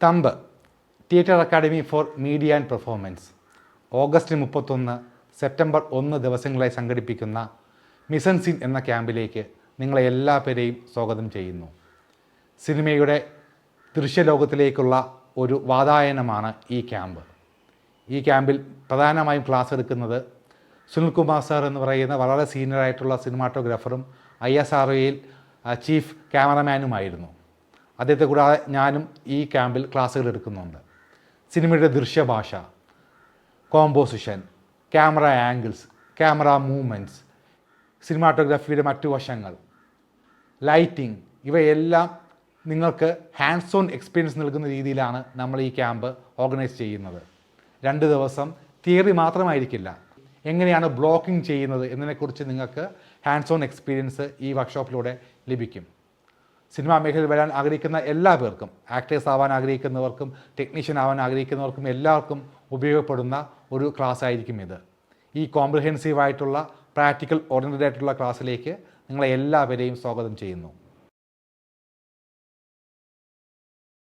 Thumb theatre academy four media and performance August 31 September 1 ദിവസങ്ങളായി സംഘടിപ്പിക്കുന്ന മിസൺ scene എന്ന ക്യാമ്പിലേക്ക് നിങ്ങളെ എല്ലാ പേരെയും സ്വാഗതം ചെയ്യുന്നു. സിനിമയുടെ ദൃശ്യലോകത്തിലേക്കുള്ള ഒരു വാതായനമാണ് ഈ ക്യാമ്പ്. ഈ ക്യാമ്പിൽ പ്രധാനമായും ക്ലാസ് എടുക്കുന്നത് സുനിൽകുമാർ സാർ എന്ന് പറയുന്ന വളരെ സീനിയറായിട്ടുള്ള സിനിമാറ്റോഗ്രാഫറും ISROയിൽ ചീഫ് ക്യാമറമാനുമായിരുന്നു. അദ്ദേഹത്തെ കൂടാതെ ഞാനും ഈ ക്യാമ്പിൽ ക്ലാസ്സുകൾ എടുക്കുന്നുണ്ട്. സിനിമയുടെ ദൃശ്യഭാഷ, composition, camera angles, camera movements, സിനിമാറ്റോഗ്രാഫിയുടെ മറ്റു വശങ്ങൾ, ലൈറ്റിംഗ്, ഇവയെല്ലാം നിങ്ങൾക്ക് ഹാൻഡ്സ് ഓൺ എക്സ്പീരിയൻസ് നൽകുന്ന രീതിയിലാണ് നമ്മൾ ഈ ക്യാമ്പ് ഓർഗനൈസ് ചെയ്യുന്നത്. 2 ദിവസം തിയറി മാത്രമായിരിക്കില്ല, എങ്ങനെയാണ് ബ്ലോക്കിംഗ് ചെയ്യുന്നത് എന്നതിനെക്കുറിച്ച് നിങ്ങൾക്ക് ഹാൻഡ്സ് ഓൺ എക്സ്പീരിയൻസ് ഈ വർക്ക്ഷോപ്പിലൂടെ ലഭിക്കും. സിനിമാ മേഖലയിൽ വരാൻ ആഗ്രഹിക്കുന്ന എല്ലാ പേർക്കും, ആക്ടേഴ്സ് ആവാൻ ആഗ്രഹിക്കുന്നവർക്കും ടെക്നീഷ്യൻ ആവാൻ ആഗ്രഹിക്കുന്നവർക്കും എല്ലാവർക്കും ഉപയോഗപ്പെടുന്ന ഒരു ക്ലാസ് ആയിരിക്കും ഇത്. ഈ കോംപ്രിഹെൻസീവായിട്ടുള്ള പ്രാക്ടിക്കൽ ഓറിയൻറ്റഡ് ആയിട്ടുള്ള ക്ലാസ്സിലേക്ക് നിങ്ങളെ എല്ലാവരെയും സ്വാഗതം ചെയ്യുന്നു.